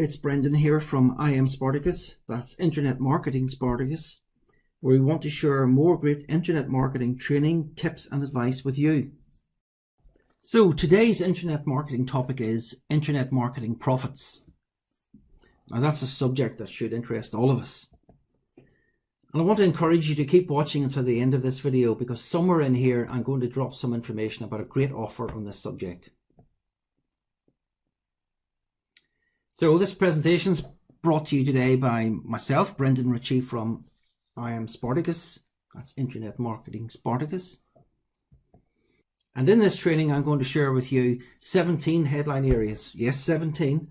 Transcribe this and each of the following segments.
it's Brendan here from I Am Spartacus, that's Internet Marketing Spartacus, where we want to share more great internet marketing training, tips and advice with you. So today's internet marketing topic is internet marketing profits. Now that's a subject that should interest all of us. And I want to encourage you to keep watching until the end of this video, because somewhere in here I'm going to drop some information about a great offer on this subject. So this presentation is brought to you today by myself, Brendan Ritchie from I Am Spartacus, that's Internet Marketing Spartacus. And in this training I'm going to share with you 17 headline areas, yes 17,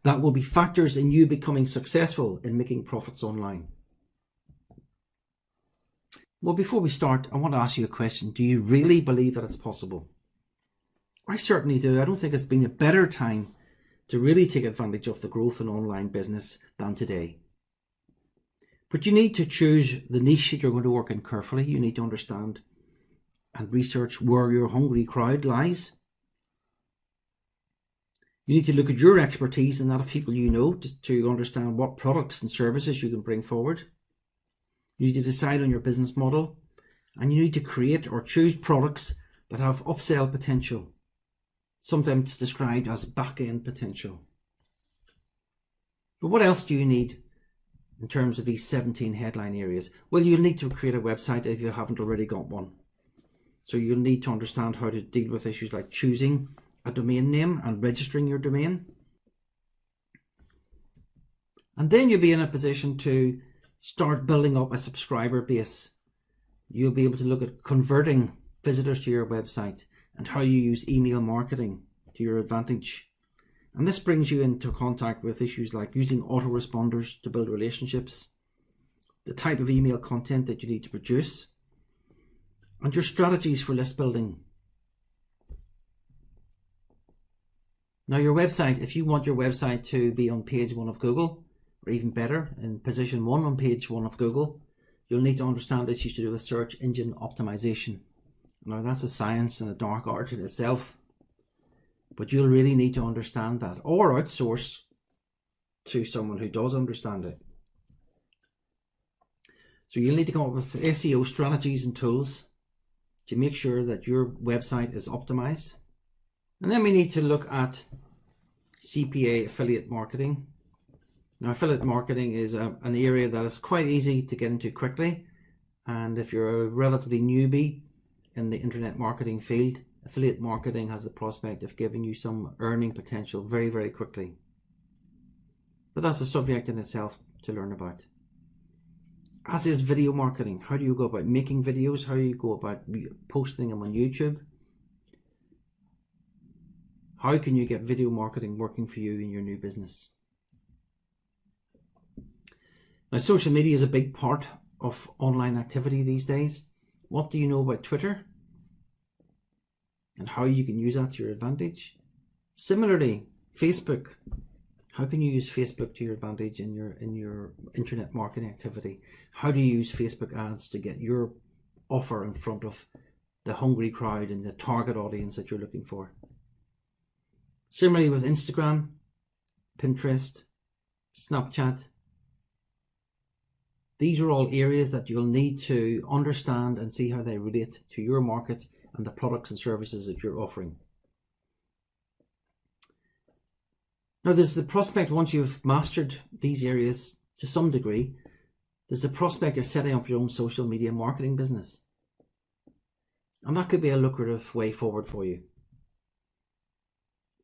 that will be factors in you becoming successful in making profits online. Well, before we start, I want to ask you a question. Do you really believe that it's possible? I certainly do. I don't think it's been a better time to really take advantage of the growth in online business than today. But you need to choose the niche that you're going to work in carefully. You need to understand and research where your hungry crowd lies. You need to look at your expertise and that of people you know to understand what products and services you can bring forward. You need to decide on your business model, and you need to create or choose products that have upsell potential, sometimes described as back-end potential. But what else do you need in terms of these 17 headline areas? Well, you'll need to create a website if you haven't already got one. So you'll need to understand how to deal with issues like choosing a domain name and registering your domain. And then you'll be in a position to start building up a subscriber base. You'll be able to look at converting visitors to your website and how you use email marketing to your advantage. And this brings you into contact with issues like using autoresponders to build relationships, the type of email content that you need to produce, and your strategies for list building. Now your website, if you want your website to be on page 1 of Google, or even better, in position 1 on page 1 of Google, you'll need to understand issues to do with search engine optimization. Now that's a science and a dark art in itself, but you'll really need to understand that, or outsource to someone who does understand it. So you'll need to come up with SEO strategies and tools to make sure that your website is optimized. And then we need to look at CPA affiliate marketing. Now affiliate marketing is an area that is quite easy to get into quickly, and if you're a relatively newbie in the internet marketing field, affiliate marketing has the prospect of giving you some earning potential very, very quickly. But that's a subject in itself to learn about. As is video marketing. How do you go about making videos? How do you go about posting them on YouTube? How can you get video marketing working for you in your new business? Now, social media is a big part of online activity these days. What do you know about Twitter and how you can use that to your advantage? Similarly, Facebook. How can you use Facebook to your advantage in your internet marketing activity? How do you use Facebook ads to get your offer in front of the hungry crowd and the target audience that you're looking for? Similarly with Instagram, Pinterest, Snapchat. These are all areas that you'll need to understand and see how they relate to your market and the products and services that you're offering. Now there's the prospect, once you've mastered these areas to some degree, there's the prospect of setting up your own social media marketing business. And that could be a lucrative way forward for you.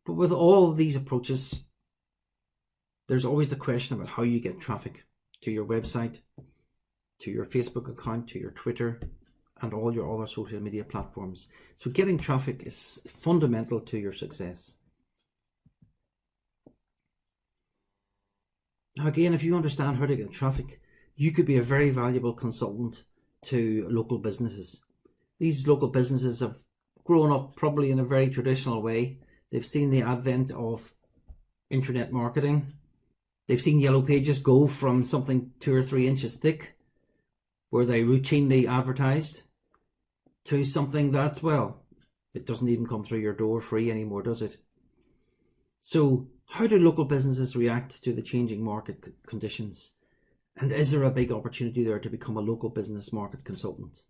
But with all of these approaches, there's always the question about how you get traffic to your website, to your Facebook account, to your Twitter, and all your other social media platforms. So getting traffic is fundamental to your success. Now again, if you understand how to get traffic, you could be a very valuable consultant to local businesses. These local businesses have grown up probably in a very traditional way. They've seen the advent of internet marketing. They've seen Yellow Pages go from something 2 or 3 inches thick, where they routinely advertised, to something that, well, it doesn't even come through your door free anymore, does it? So How do local businesses react to the changing market conditions? And is there a big opportunity there to become a local business market consultant?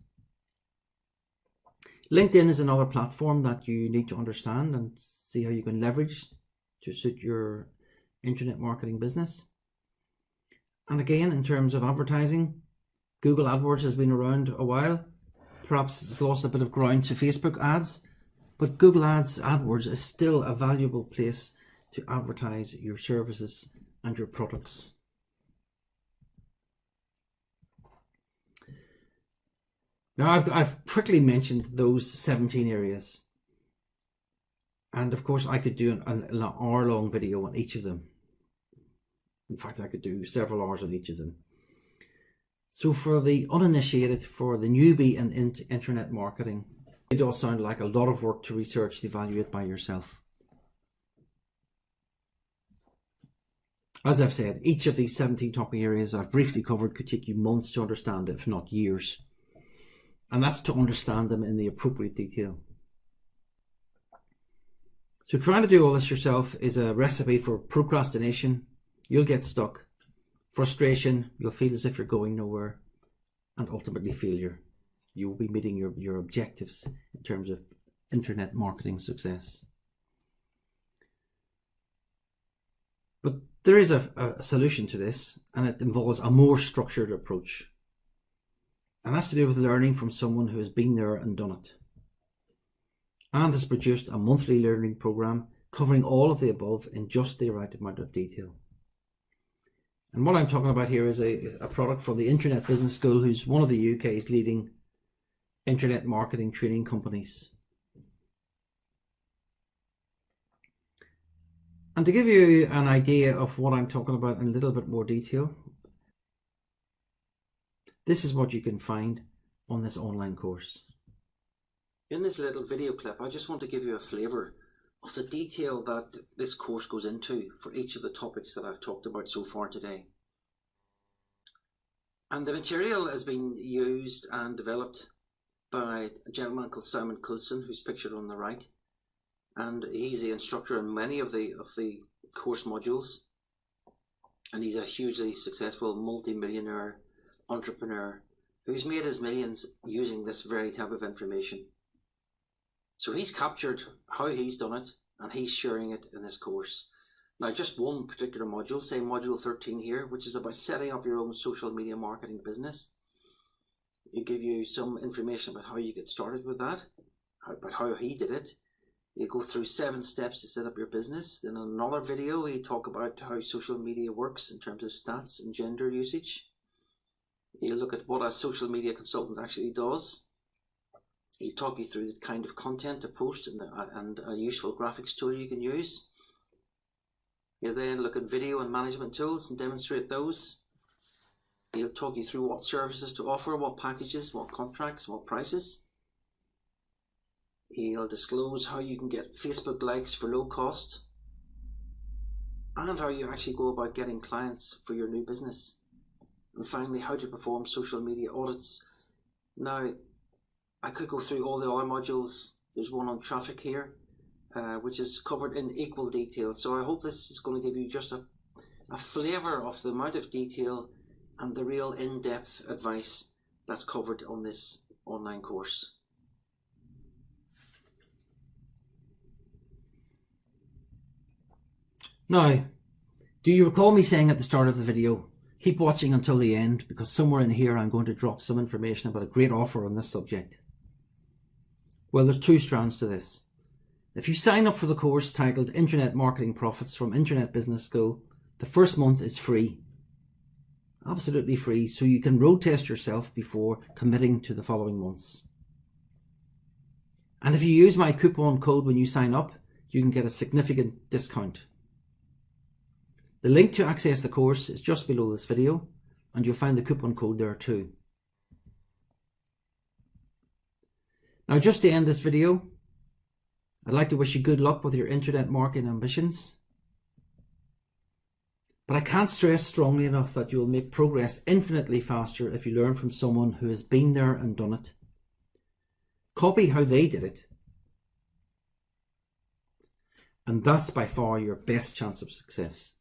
LinkedIn is another platform that you need to understand and see how you can leverage to suit your internet marketing business. And again, in terms of advertising, Google AdWords has been around a while. Perhaps it's lost a bit of ground to Facebook ads, but Google AdWords is still a valuable place to advertise your services and your products. Now I've quickly mentioned those 17 areas, and of course I could do an hour-long video on each of them. In fact, I could do several hours on each of them. So for the uninitiated, for the newbie in internet marketing, it does sound like a lot of work to research and evaluate by yourself. As I've said, each of these 17 topic areas I've briefly covered could take you months to understand, if not years. And that's to understand them in the appropriate detail. So trying to do all this yourself is a recipe for procrastination. You'll get stuck. Frustration, you'll feel as if you're going nowhere. And ultimately failure. You will be meeting your objectives in terms of internet marketing success. But there is a solution to this, and it involves a more structured approach. And that's to do with learning from someone who has been there and done it. And has produced a monthly learning program covering all of the above in just the right amount of detail. And what I'm talking about here is a product from the Internet Business School, who's one of the UK's leading internet marketing training companies. And to give you an idea of what I'm talking about in a little bit more detail, this is what you can find on this online course. In this little video clip, I just want to give you a flavour of the detail that this course goes into for each of the topics that I've talked about so far today. And the material has been used and developed by a gentleman called Simon Coulson, who's pictured on the right. And he's the instructor in many of the course modules. And he's a hugely successful multi-millionaire entrepreneur who's made his millions using this very type of information. So he's captured how he's done it and he's sharing it in this course. Now just one particular module, say module 13 here, which is about setting up your own social media marketing business. It give you some information about how you get started with that, about how he did it. You go through 7 steps to set up your business. Then in another video, we talk about how social media works in terms of stats and gender usage. You look at what a social media consultant actually does. He'll talk you through the kind of content to post and a useful graphics tool you can use. You then look at video and management tools and demonstrate those. He'll talk you through what services to offer, what packages, what contracts, what prices. He'll disclose how you can get Facebook likes for low cost and how you actually go about getting clients for your new business. And finally, how to perform social media audits. Now, I could go through all the other modules. There's one on traffic here, which is covered in equal detail. So I hope this is going to give you just a flavour of the amount of detail and the real in-depth advice that's covered on this online course. Now, do you recall me saying at the start of the video, keep watching until the end, because somewhere in here I'm going to drop some information about a great offer on this subject. Well, there's 2 strands to this. If you sign up for the course titled Internet Marketing Profits from Internet Business School, the first month is free. Absolutely free, so you can road test yourself before committing to the following months. And if you use my coupon code when you sign up, you can get a significant discount. The link to access the course is just below this video, and you'll find the coupon code there too. Now, just to end this video, I'd like to wish you good luck with your internet marketing ambitions. But I can't stress strongly enough that you will make progress infinitely faster if you learn from someone who has been there and done it. Copy how they did it. And that's by far your best chance of success.